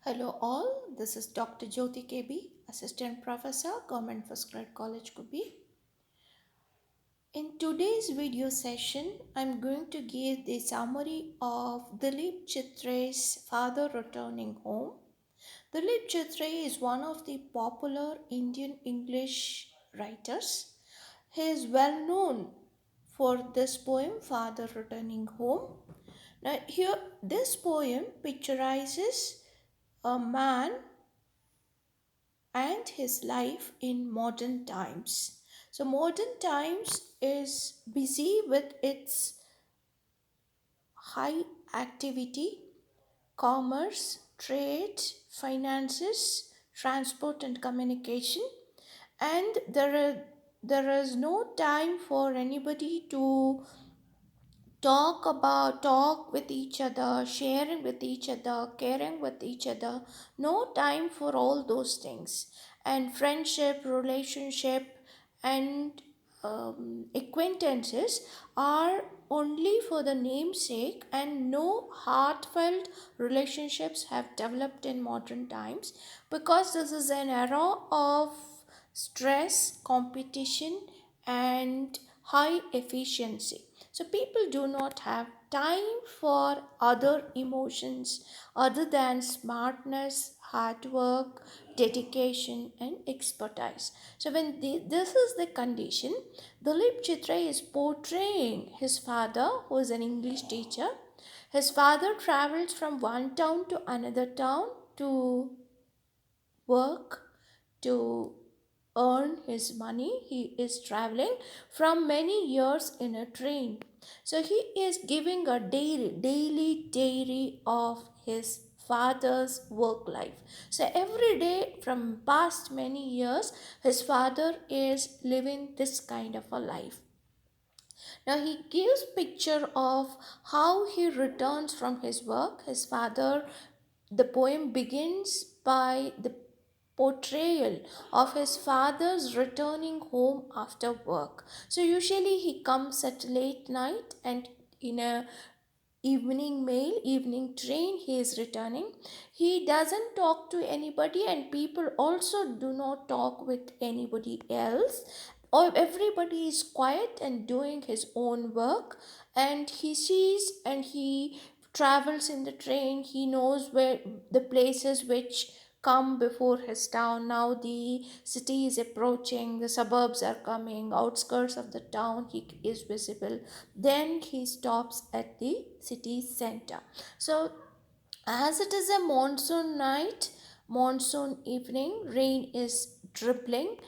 Hello all, this is Dr. Jyoti KB, Assistant Professor, Government First Grade College Kubi. In today's video session, I'm going to give the summary of Dilip Chitre's Father Returning Home. Dilip Chitre is one of the popular Indian English writers. He is well known for this poem, Father Returning Home. Now, here, this poem picturizes a man and his life in modern times. So, modern times is busy with its high activity, commerce, trade, finances, transport, and communication, and there is no time for anybody to talk with each other, sharing with each other, caring with each other. No time for all those things. And friendship, relationship, and acquaintances are only for the namesake, and no heartfelt relationships have developed in modern times, because this is an era of stress, competition, and high efficiency. So people do not have time for other emotions other than smartness, hard work, dedication, and expertise. So when this is the condition, Dilip Chitre is portraying his father, who is an English teacher. His father travels from one town to another town to work, to earn his money. He is traveling from many years in a train. So he is giving a daily diary of his father's work life. So every day from past many years, his father is living this kind of a life. Now he gives picture of how he returns from his work. His father, the poem begins by the portrayal of his father's returning home after work. So usually he comes at late night, and in a evening train he is returning. He doesn't talk to anybody, and people also do not talk with anybody else, or everybody is quiet and doing his own work. And he sees, and he travels in the train. He knows where the places which come before his town. Now the city is approaching, the suburbs are coming, outskirts of the town he is visible. Then he stops at the city center. So as it is a monsoon night, monsoon evening, rain is dribbling,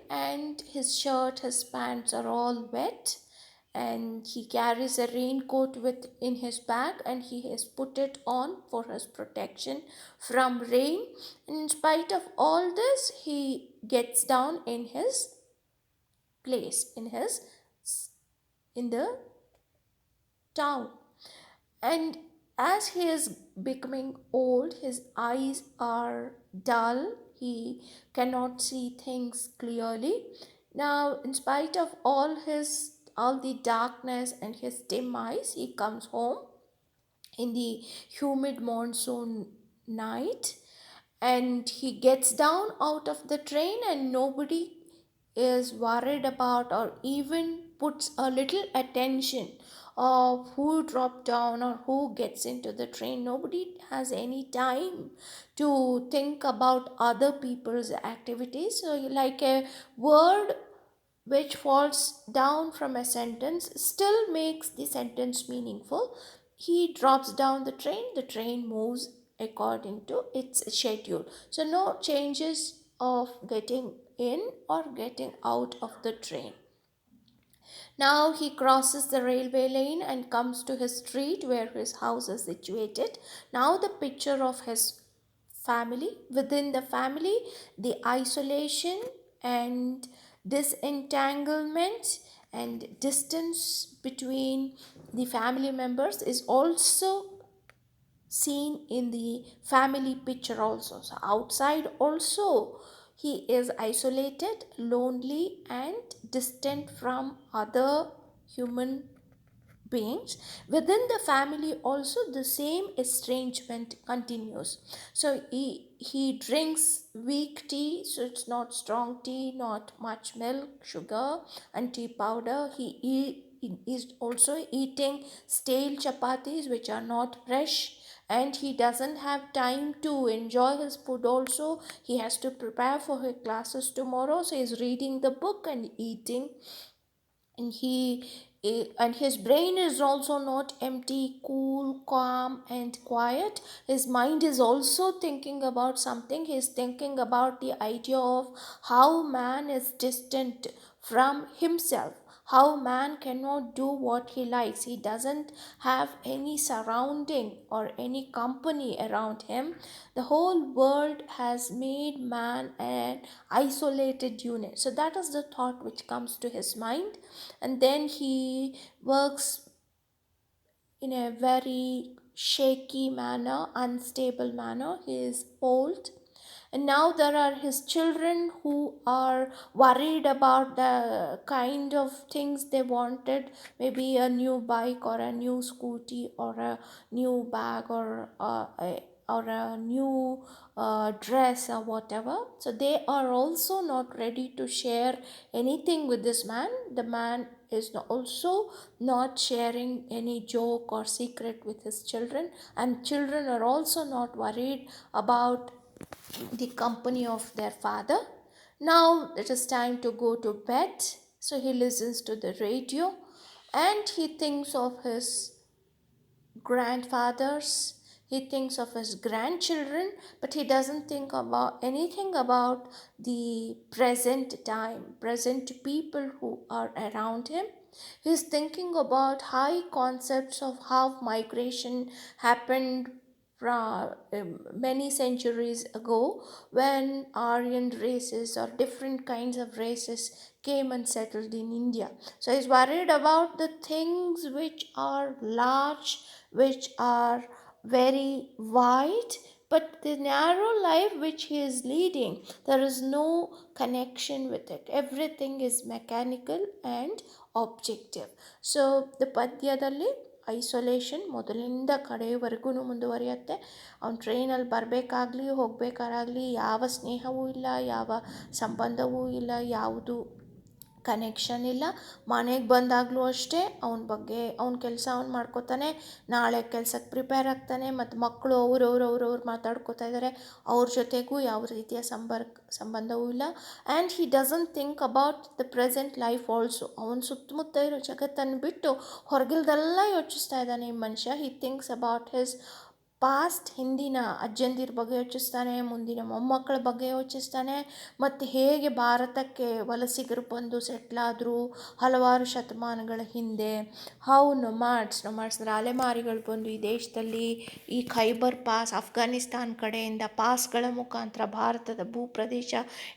and his shirt, his pants are all wet, and he carries a raincoat with in his bag, and he has put it on for his protection from rain. And in spite of all this, he gets down in his place, in the town. And as he is becoming old, his eyes are dull. He cannot see things clearly. Now, in spite of all the darkness and his dim eyes, he comes home in the humid monsoon night, and he gets down out of the train, and nobody is worried about or even puts a little attention of who dropped down or who gets into the train. Nobody has any time to think about other people's activities. So like a word which falls down from a sentence still makes the sentence meaningful. He drops down the train moves according to its schedule. So, no changes of getting in or getting out of the train. Now he crosses the railway lane and comes to his street where his house is situated. Now, the picture of his family, within the family, the isolation and disentanglement and distance between the family members is also seen in the family picture also. So outside also he is isolated, lonely, and distant from other human beings. Within the family also the same estrangement continues. So he drinks weak tea, so it's not strong tea, not much milk, sugar, and tea powder. He is also eating stale chapatis which are not fresh, and he doesn't have time to enjoy his food also. He has to prepare for his classes tomorrow, so he's reading the book and eating. And and his brain is also not empty, cool, calm, and quiet. His mind is also thinking about something. He's thinking about the idea of how man is distant from himself, how man cannot do what he likes. He doesn't have any surrounding or any company around him. The whole world has made man an isolated unit. So that is the thought which comes to his mind. And then he works in a very shaky manner, unstable manner. He is old. And now there are his children who are worried about the kind of things they wanted, maybe a new bike or a new scooty or a new bag or a new dress or whatever. So they are also not ready to share anything with this man. The man is also not sharing any joke or secret with his children, and children are also not worried about the company of their father. Now it is time to go to bed, so he listens to the radio and he thinks of his grandfathers, he thinks of his grandchildren, but he doesn't think about anything about the present time, present people who are around him. He's thinking about high concepts of how migration happened from many centuries ago, when Aryan races or different kinds of races came and settled in India. So he's worried about the things which are large, which are very wide, but the narrow life which he is leading, there is no connection with it. Everything is mechanical and objective. So the ಪದ್ಯದಲ್ಲಿ isolation ಮೊದಲಿಂದ ಕಡೆಯವರೆಗೂ ಮುಂದುವರಿಯುತ್ತೆ. ಅವ್ನು ಟ್ರೈನಲ್ಲಿ ಬರಬೇಕಾಗ್ಲಿ ಹೋಗಬೇಕಾರಾಗಲಿ ಯಾವ ಸ್ನೇಹವೂ ಇಲ್ಲ, ಯಾವ ಸಂಬಂಧವೂ ಇಲ್ಲ, ಯಾವುದು ಕನೆಕ್ಷನ್ ಇಲ್ಲ. ಮನೆಗೆ ಬಂದಾಗಲೂ ಅಷ್ಟೇ ಅವನ ಬಗ್ಗೆ ಅವನ ಕೆಲಸ ಅವ್ನು ಮಾಡ್ಕೋತಾನೆ, ನಾಳೆ ಕೆಲಸಕ್ಕೆ ಪ್ರಿಪೇರ್ ಆಗ್ತಾನೆ, ಮತ್ತು ಮಕ್ಕಳು ಅವ್ರು ಮಾತಾಡ್ಕೋತಾ ಇದ್ದಾರೆ, ಅವ್ರ ಜೊತೆಗೂ ಯಾವ ರೀತಿಯ ಸಂಬಂಧವೂ ಇಲ್ಲ. And he doesn't think about the present life also. ಅವನ ಸುತ್ತಮುತ್ತ ಇರೋ ಜಗತ್ತನ್ನು ಬಿಟ್ಟು ಹೊರಗಿಲ್ದೆಲ್ಲ ಯೋಚಿಸ್ತಾ ಇದ್ದಾನೆ ಈ ಮನುಷ್ಯ. ಹಿ ಥಿಂಕ್ಸ್ ಅಬೌಟ್ ಹಿಸ್ ಪಾಸ್ಟ್, ಹಿಂದಿನ ಅಜ್ಜಂದಿರ ಬಗ್ಗೆ ಯೋಚಿಸ್ತಾನೆ, ಮುಂದಿನ ಮೊಮ್ಮಕ್ಕಳ ಬಗ್ಗೆ ಯೋಚಿಸ್ತಾನೆ, ಮತ್ತು ಹೇಗೆ ಭಾರತಕ್ಕೆ ವಲಸಿಗರು ಬಂದು ಸೆಟ್ಲಾದರು ಹಲವಾರು ಶತಮಾನಗಳ ಹಿಂದೆ. ಹೌ ನೊಮ್ಯಾಡ್ಸ್ ಅಂದರೆ ಅಲೆಮಾರಿಗಳು ಬಂದು ಈ ದೇಶದಲ್ಲಿ ಈ ಖೈಬರ್ ಪಾಸ್, ಅಫ್ಘಾನಿಸ್ತಾನ್ ಕಡೆಯಿಂದ ಪಾಸ್ಗಳ ಮುಖಾಂತರ ಭಾರತದ ಭೂಪ್ರದೇಶ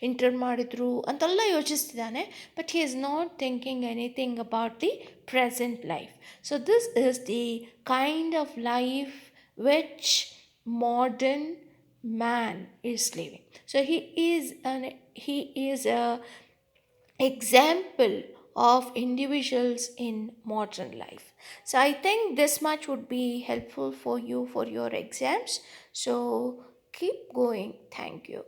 ಎಂಟರ್ ಮಾಡಿದ್ರು ಅಂತೆಲ್ಲ ಯೋಚಿಸ್ತಿದ್ದಾನೆ. But he is not thinking anything about the present life. So this is the kind of life which modern man is living. So he is a example of individuals in modern life. So I think this much would be helpful for you for your exams. So keep going. Thank you.